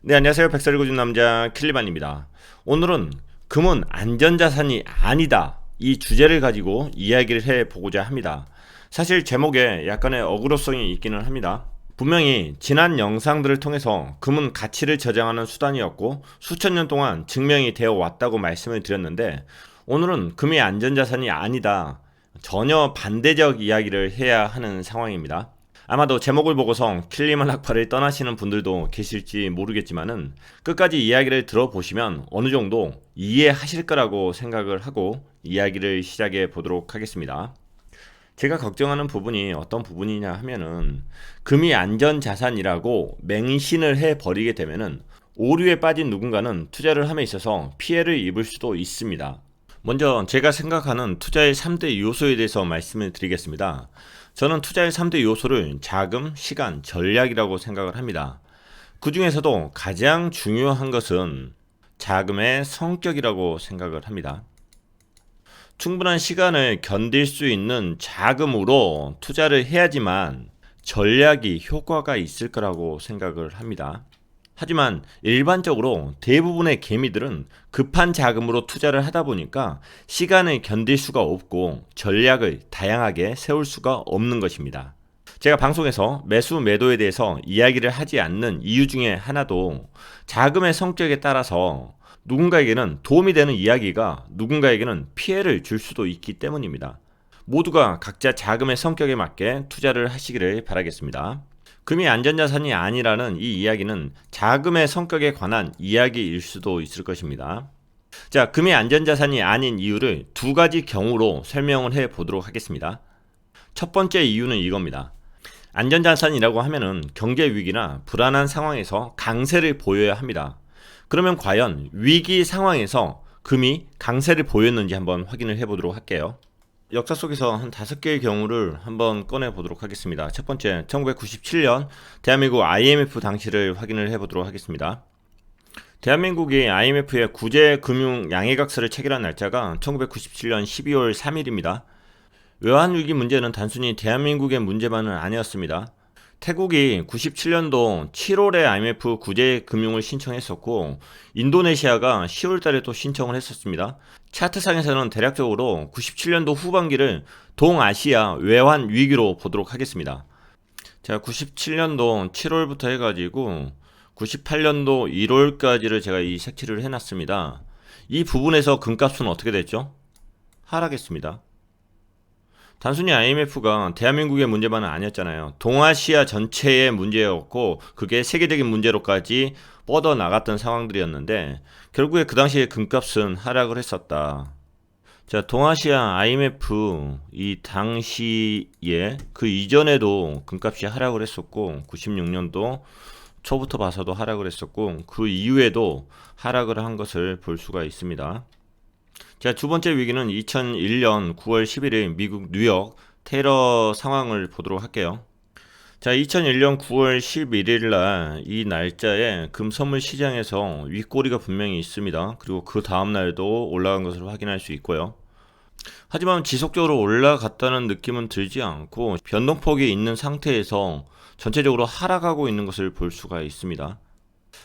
네, 안녕하세요. 백설이 고준 남자 킬리반입니다. 오늘은 금은 안전자산이 아니다. 이 주제를 가지고 이야기를 해보고자 합니다. 사실 제목에 약간의 어그로성이 있기는 합니다. 분명히 지난 영상들을 통해서 금은 가치를 저장하는 수단이었고 수천 년 동안 증명이 되어 왔다고 말씀을 드렸는데, 오늘은 금이 안전자산이 아니다. 전혀 반대적 이야기를 해야 하는 상황입니다. 아마도 제목을 보고서 킬리만 학파를 떠나시는 분들도 계실지 모르겠지만은 끝까지 이야기를 들어보시면 어느 정도 이해하실 거라고 생각을 하고 이야기를 시작해 보도록 하겠습니다. 제가 걱정하는 부분이 어떤 부분이냐 하면은, 금이 안전자산이라고 맹신을 해버리게 되면은 오류에 빠진 누군가는 투자를 함에 있어서 피해를 입을 수도 있습니다. 먼저 제가 생각하는 투자의 3대 요소에 대해서 말씀을 드리겠습니다. 저는 투자의 3대 요소를 자금, 시간, 전략이라고 생각을 합니다. 그 중에서도 가장 중요한 것은 자금의 성격이라고 생각을 합니다. 충분한 시간을 견딜 수 있는 자금으로 투자를 해야지만 전략이 효과가 있을 거라고 생각을 합니다. 하지만 일반적으로 대부분의 개미들은 급한 자금으로 투자를 하다 보니까 시간을 견딜 수가 없고 전략을 다양하게 세울 수가 없는 것입니다. 제가 방송에서 매수 매도에 대해서 이야기를 하지 않는 이유 중에 하나도 자금의 성격에 따라서 누군가에게는 도움이 되는 이야기가 누군가에게는 피해를 줄 수도 있기 때문입니다. 모두가 각자 자금의 성격에 맞게 투자를 하시기를 바라겠습니다. 금이 안전자산이 아니라는 이 이야기는 자금의 성격에 관한 이야기일 수도 있을 것입니다. 자, 금이 안전자산이 아닌 이유를 두 가지 경우로 설명을 해 보도록 하겠습니다. 첫 번째 이유는 이겁니다. 안전자산이라고 하면은 경제 위기나 불안한 상황에서 강세를 보여야 합니다. 그러면 과연 위기 상황에서 금이 강세를 보였는지 한번 확인을 해 보도록 할게요. 역사 속에서 한 5개의 경우를 한번 꺼내 보도록 하겠습니다. 첫 번째, 1997년 대한민국 IMF 당시를 확인을 해 보도록 하겠습니다. 대한민국이 IMF의 구제금융 양해각서를 체결한 날짜가 1997년 12월 3일입니다. 외환위기 문제는 단순히 대한민국의 문제만은 아니었습니다. 태국이 97년도 7월에 IMF 구제금융을 신청했었고, 인도네시아가 10월 달에 또 신청을 했었습니다. 차트상에서는 대략적으로 97년도 후반기를 동아시아 외환 위기로 보도록 하겠습니다. 제가 97년도 7월부터 해가지고 98년도 1월까지를 제가 이 색칠을 해놨습니다. 이 부분에서 금값은 어떻게 됐죠? 하락했습니다. 단순히 IMF가 대한민국의 문제만은 아니었잖아요. 동아시아 전체의 문제였고 그게 세계적인 문제로까지 뻗어나갔던 상황들이었는데 결국에 그 당시에 금값은 하락을 했었다. 자, 동아시아 IMF 이 당시에 그 이전에도 금값이 하락을 했었고 96년도 초부터 봐서도 하락을 했었고 그 이후에도 하락을 한 것을 볼 수가 있습니다. 자, 두 번째 위기는 2001년 9월 11일 미국 뉴욕 테러 상황을 보도록 할게요. 자, 2001년 9월 11일 날 이 날짜에 금 선물 시장에서 윗꼬리가 분명히 있습니다. 그리고 그 다음 날도 올라간 것을 확인할 수 있고요. 하지만 지속적으로 올라갔다는 느낌은 들지 않고 변동폭이 있는 상태에서 전체적으로 하락하고 있는 것을 볼 수가 있습니다.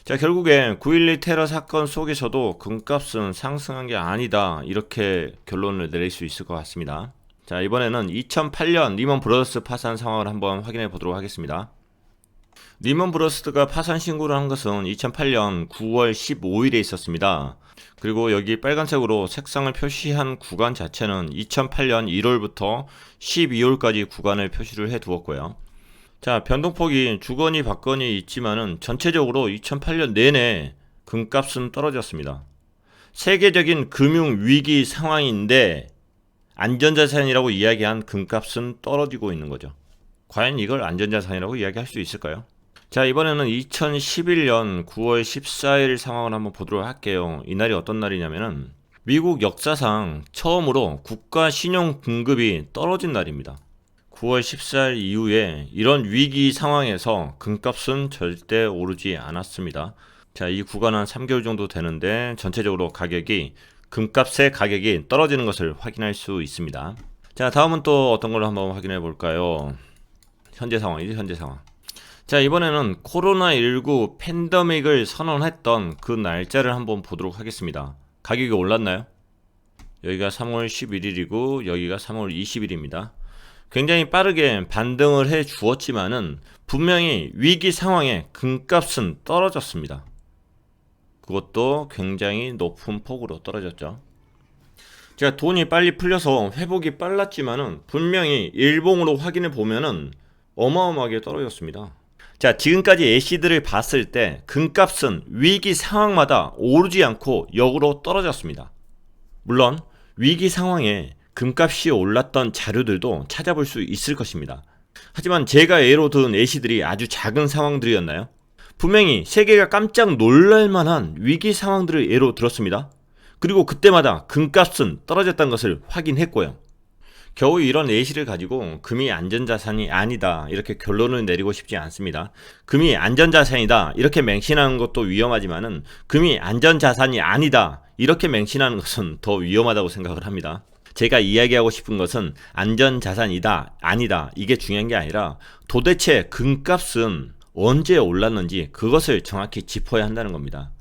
자, 결국에 9.12 테러 사건 속에서도 금값은 상승한 게 아니다, 이렇게 결론을 내릴 수 있을 것 같습니다. 자, 이번에는 2008년 리먼 브러더스 파산 상황을 한번 확인해 보도록 하겠습니다. 리먼 브러더스가 파산 신고를 한 것은 2008년 9월 15일에 있었습니다. 그리고 여기 빨간색으로 색상을 표시한 구간 자체는 2008년 1월부터 12월까지 구간을 표시를 해 두었고요. 자, 변동폭이 주거니 받거니 있지만은 전체적으로 2008년 내내 금값은 떨어졌습니다. 세계적인 금융 위기 상황인데 안전자산이라고 이야기한 금값은 떨어지고 있는 거죠. 과연 이걸 안전자산이라고 이야기할 수 있을까요? 자, 이번에는 2011년 9월 14일 상황을 한번 보도록 할게요. 이날이 어떤 날이냐면은 미국 역사상 처음으로 국가 신용 등급이 떨어진 날입니다. 9월 14일 이후에 이런 위기 상황에서 금값은 절대 오르지 않았습니다. 자, 이 구간은 3개월 정도 되는데 전체적으로 금값의 가격이 떨어지는 것을 확인할 수 있습니다. 자, 다음은 또 어떤 걸로 한번 확인해 볼까요? 현재 상황이죠, 현재 상황. 자, 이번에는 코로나19 팬데믹을 선언했던 그 날짜를 한번 보도록 하겠습니다. 가격이 올랐나요? 여기가 3월 11일이고 여기가 3월 20일입니다. 굉장히 빠르게 반등을 해 주었지만은 분명히 위기 상황에 금값은 떨어졌습니다. 그것도 굉장히 높은 폭으로 떨어졌죠. 제가 돈이 빨리 풀려서 회복이 빨랐지만은 분명히 일봉으로 확인해 보면은 어마어마하게 떨어졌습니다. 자, 지금까지 애시들을 봤을 때 금값은 위기 상황마다 오르지 않고 역으로 떨어졌습니다. 물론 위기 상황에 금값이 올랐던 자료들도 찾아볼 수 있을 것입니다. 하지만 제가 예로 든 애시들이 아주 작은 상황들이었나요? 분명히 세계가 깜짝 놀랄 만한 위기 상황들을 예로 들었습니다. 그리고 그때마다 금값은 떨어졌다는 것을 확인했고요. 겨우 이런 예시를 가지고 금이 안전자산이 아니다 이렇게 결론을 내리고 싶지 않습니다. 금이 안전자산이다 이렇게 맹신하는 것도 위험하지만은 금이 안전자산이 아니다 이렇게 맹신하는 것은 더 위험하다고 생각을 합니다. 제가 이야기하고 싶은 것은 안전자산이다 아니다 이게 중요한 게 아니라 도대체 금값은 언제 올랐는지 그것을 정확히 짚어야 한다는 겁니다.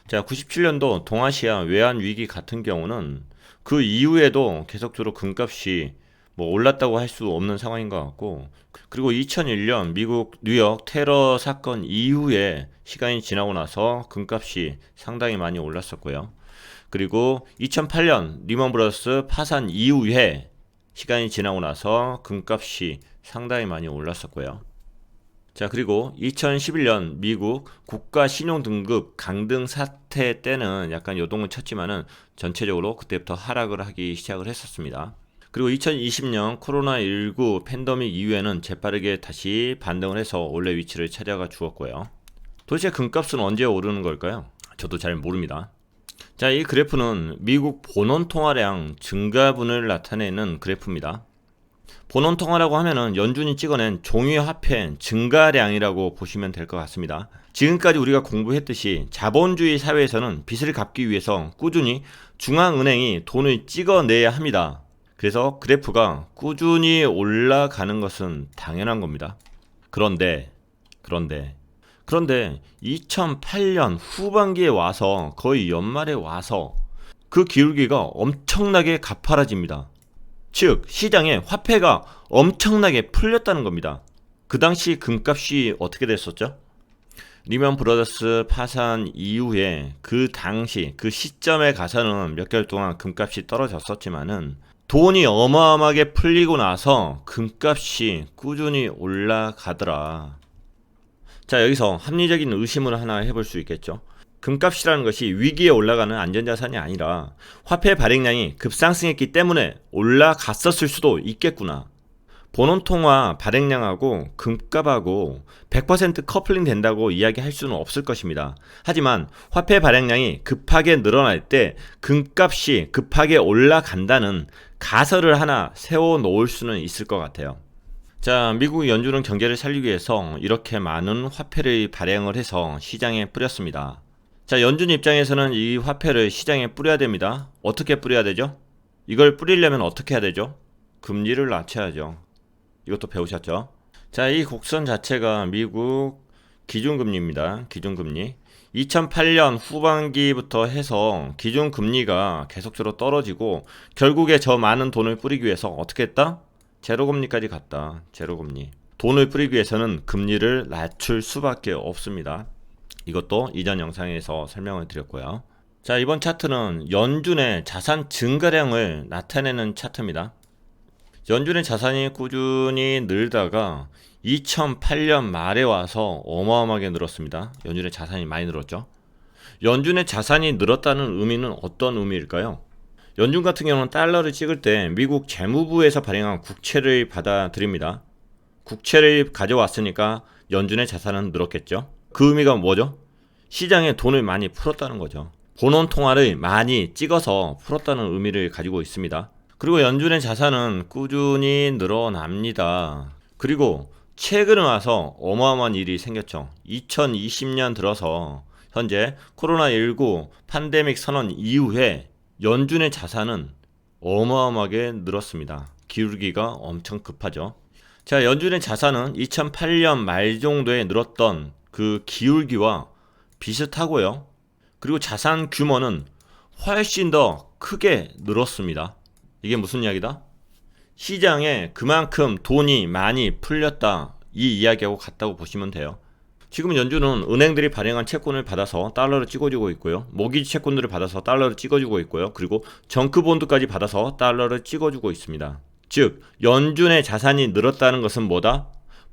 자, 97년도 동아시아 외환위기 같은 경우는 그 이후에도 계속적으로 금값이 올랐다고 할 수 없는 상황인 것 같고, 그리고 2001년 미국 뉴욕 테러 사건 이후에 시간이 지나고 나서 금값이 상당히 많이 올랐었고요. 그리고 2008년 리먼 브러더스 파산 이후에 시간이 지나고 나서 금값이 상당히 많이 올랐었고요. 자, 그리고 2011년 미국 국가 신용 등급 강등 사태 때는 약간 요동을 쳤지만은 전체적으로 그때부터 하락을 하기 시작을 했었습니다. 그리고 2020년 코로나19 팬데믹 이후에는 재빠르게 다시 반등을 해서 원래 위치를 찾아가 주었고요. 도대체 금값은 언제 오르는 걸까요? 저도 잘 모릅니다. 자, 이 그래프는 미국 본원 통화량 증가분을 나타내는 그래프입니다. 본원 통화라고 하면은 연준이 찍어낸 종이 화폐 증가량이라고 보시면 될 것 같습니다. 지금까지 우리가 공부했듯이 자본주의 사회에서는 빚을 갚기 위해서 꾸준히 중앙은행이 돈을 찍어내야 합니다. 그래서 그래프가 꾸준히 올라가는 것은 당연한 겁니다. 그런데 2008년 후반기에 와서 거의 연말에 와서 그 기울기가 엄청나게 가파라집니다. 즉 시장에 화폐가 엄청나게 풀렸다는 겁니다. 그 당시 금값이 어떻게 됐었죠? 리먼 브러더스 파산 이후에 그 당시 그 시점에 가서는 몇 개월 동안 금값이 떨어졌었지만은 돈이 어마어마하게 풀리고 나서 금값이 꾸준히 올라가더라. 자, 여기서 합리적인 의심을 하나 해볼 수 있겠죠. 금값이라는 것이 위기에 올라가는 안전자산이 아니라 화폐 발행량이 급상승했기 때문에 올라갔었을 수도 있겠구나. 본원통화 발행량하고 금값하고 100% 커플링 된다고 이야기할 수는 없을 것입니다. 하지만 화폐 발행량이 급하게 늘어날 때 금값이 급하게 올라간다는 가설을 하나 세워 놓을 수는 있을 것 같아요. 자, 미국 연준은 경제를 살리기 위해서 이렇게 많은 화폐를 발행을 해서 시장에 뿌렸습니다. 자, 연준 입장에서는 이 화폐를 시장에 뿌려야 됩니다. 어떻게 뿌려야 되죠? 이걸 뿌리려면 어떻게 해야 되죠? 금리를 낮춰야죠. 이것도 배우셨죠? 자, 이 곡선 자체가 미국 기준금리입니다. 기준금리. 2008년 후반기부터 해서 기준금리가 계속적으로 떨어지고 결국에 저 많은 돈을 뿌리기 위해서 어떻게 했다? 제로금리까지 갔다. 제로금리. 돈을 뿌리기 위해서는 금리를 낮출 수밖에 없습니다. 이것도 이전 영상에서 설명을 드렸고요. 자, 이번 차트는 연준의 자산 증가량을 나타내는 차트입니다. 연준의 자산이 꾸준히 늘다가 2008년 말에 와서 어마어마하게 늘었습니다. 연준의 자산이 많이 늘었죠. 연준의 자산이 늘었다는 의미는 어떤 의미일까요? 연준 같은 경우는 달러를 찍을 때 미국 재무부에서 발행한 국채를 받아들입니다. 국채를 가져왔으니까 연준의 자산은 늘었겠죠. 그 의미가 뭐죠? 시장에 돈을 많이 풀었다는 거죠. 본원 통화를 많이 찍어서 풀었다는 의미를 가지고 있습니다. 그리고 연준의 자산은 꾸준히 늘어납니다. 그리고 최근에 와서 어마어마한 일이 생겼죠. 2020년 들어서 현재 코로나19 팬데믹 선언 이후에 연준의 자산은 어마어마하게 늘었습니다. 기울기가 엄청 급하죠. 자, 연준의 자산은 2008년 말 정도에 늘었던 그 기울기와 비슷하고요. 그리고 자산 규모는 훨씬 더 크게 늘었습니다. 이게 무슨 이야기다? 시장에 그만큼 돈이 많이 풀렸다, 이 이야기하고 같다고 보시면 돼요. 지금 연준은 은행들이 발행한 채권을 받아서 달러를 찍어주고 있고요. 모기지 채권들을 받아서 달러를 찍어주고 있고요. 그리고 정크본드까지 받아서 달러를 찍어주고 있습니다. 즉 연준의 자산이 늘었다는 것은 뭐다?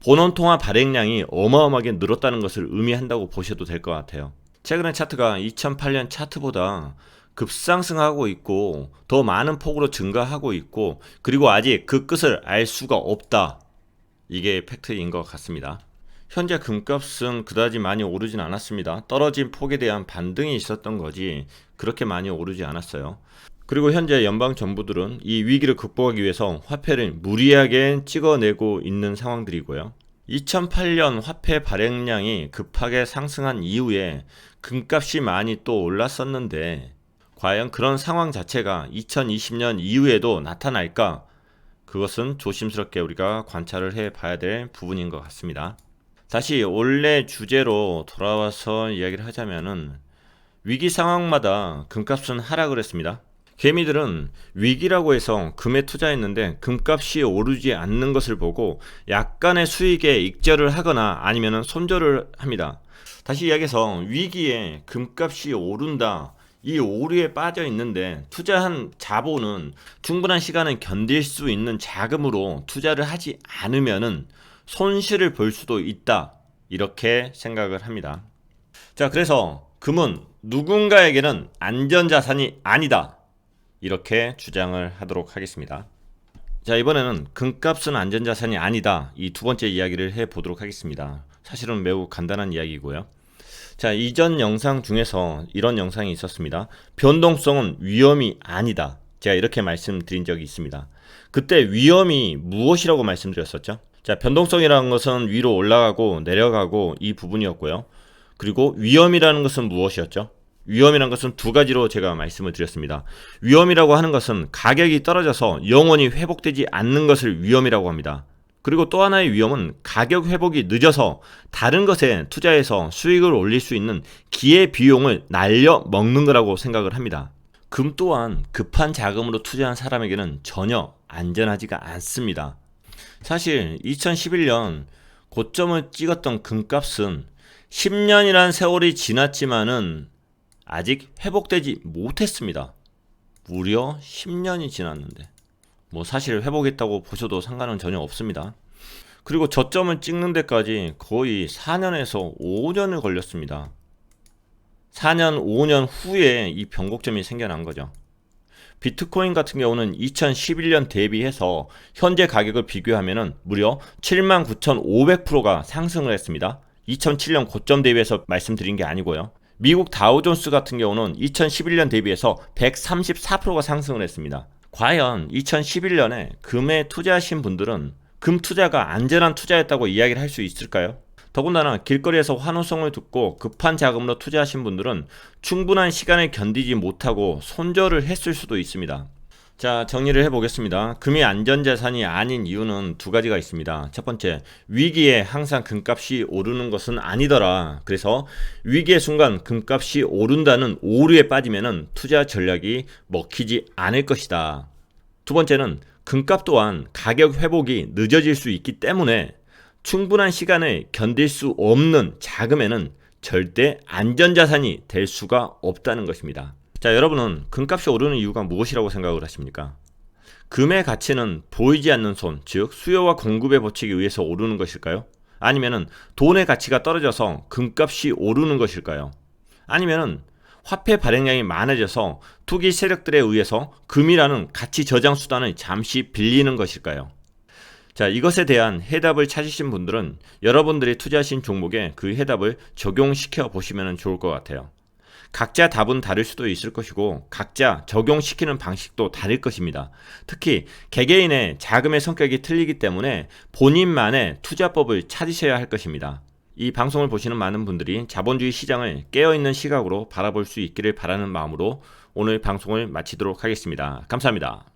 본원통화 발행량이 어마어마하게 늘었다는 것을 의미한다고 보셔도 될 것 같아요. 최근에 차트가 2008년 차트보다 급상승하고 있고 더 많은 폭으로 증가하고 있고, 그리고 아직 그 끝을 알 수가 없다. 이게 팩트인 것 같습니다. 현재 금값은 그다지 많이 오르진 않았습니다. 떨어진 폭에 대한 반등이 있었던 거지 그렇게 많이 오르지 않았어요. 그리고 현재 연방정부들은 이 위기를 극복하기 위해서 화폐를 무리하게 찍어내고 있는 상황들이고요. 2008년 화폐 발행량이 급하게 상승한 이후에 금값이 많이 또 올랐었는데 과연 그런 상황 자체가 2020년 이후에도 나타날까? 그것은 조심스럽게 우리가 관찰을 해봐야 될 부분인 것 같습니다. 다시 원래 주제로 돌아와서 이야기를 하자면은 위기 상황마다 금값은 하락을 했습니다. 개미들은 위기라고 해서 금에 투자했는데 금값이 오르지 않는 것을 보고 약간의 수익에 익절을 하거나 아니면 손절을 합니다. 다시 이야기해서 위기에 금값이 오른다, 이 오류에 빠져 있는데 투자한 자본은 충분한 시간을 견딜 수 있는 자금으로 투자를 하지 않으면은 손실을 볼 수도 있다, 이렇게 생각을 합니다. 자, 그래서 금은 누군가에게는 안전자산이 아니다, 이렇게 주장을 하도록 하겠습니다. 자, 이번에는 금값은 안전자산이 아니다, 이 두 번째 이야기를 해보도록 하겠습니다. 사실은 매우 간단한 이야기고요. 자, 이전 영상 중에서 이런 영상이 있었습니다. 변동성은 위험이 아니다, 제가 이렇게 말씀드린 적이 있습니다. 그때 위험이 무엇이라고 말씀드렸었죠? 자, 변동성이라는 것은 위로 올라가고 내려가고 이 부분이었고요. 그리고 위험이라는 것은 무엇이었죠? 위험이라는 것은 두 가지로 제가 말씀을 드렸습니다. 위험이라고 하는 것은 가격이 떨어져서 영원히 회복되지 않는 것을 위험이라고 합니다. 그리고 또 하나의 위험은 가격 회복이 늦어서 다른 것에 투자해서 수익을 올릴 수 있는 기회 비용을 날려 먹는 거라고 생각을 합니다. 금 또한 급한 자금으로 투자한 사람에게는 전혀 안전하지가 않습니다. 사실 2011년 고점을 찍었던 금값은 10년이란 세월이 지났지만은 아직 회복되지 못했습니다. 무려 10년이 지났는데 사실 회복했다고 보셔도 상관은 전혀 없습니다. 그리고 저점을 찍는 데까지 거의 4년에서 5년을 걸렸습니다. 4년, 5년 후에 이 변곡점이 생겨난 거죠. 비트코인 같은 경우는 2011년 대비해서 현재 가격을 비교하면 무려 79,500%가 상승을 했습니다. 2007년 고점 대비해서 말씀드린 게 아니고요. 미국 다우존스 같은 경우는 2011년 대비해서 134%가 상승을 했습니다. 과연 2011년에 금에 투자하신 분들은 금 투자가 안전한 투자였다고 이야기를 할 수 있을까요? 더군다나 길거리에서 환호성을 듣고 급한 자금으로 투자하신 분들은 충분한 시간을 견디지 못하고 손절을 했을 수도 있습니다. 자, 정리를 해보겠습니다. 금이 안전자산이 아닌 이유는 두 가지가 있습니다. 첫 번째, 위기에 항상 금값이 오르는 것은 아니더라. 그래서 위기의 순간 금값이 오른다는 오류에 빠지면 투자 전략이 먹히지 않을 것이다. 두 번째는 금값 또한 가격 회복이 늦어질 수 있기 때문에 충분한 시간을 견딜 수 없는 자금에는 절대 안전자산이 될 수가 없다는 것입니다. 자, 여러분은 금값이 오르는 이유가 무엇이라고 생각을 하십니까? 금의 가치는 보이지 않는 손, 즉 수요와 공급의 법칙에 의해서 오르는 것일까요? 아니면 돈의 가치가 떨어져서 금값이 오르는 것일까요? 아니면 화폐 발행량이 많아져서 투기 세력들에 의해서 금이라는 가치 저장 수단을 잠시 빌리는 것일까요? 자, 이것에 대한 해답을 찾으신 분들은 여러분들이 투자하신 종목에 그 해답을 적용시켜 보시면 좋을 것 같아요. 각자 답은 다를 수도 있을 것이고 각자 적용시키는 방식도 다를 것입니다. 특히 개개인의 자금의 성격이 틀리기 때문에 본인만의 투자법을 찾으셔야 할 것입니다. 이 방송을 보시는 많은 분들이 자본주의 시장을 깨어있는 시각으로 바라볼 수 있기를 바라는 마음으로 오늘 방송을 마치도록 하겠습니다. 감사합니다.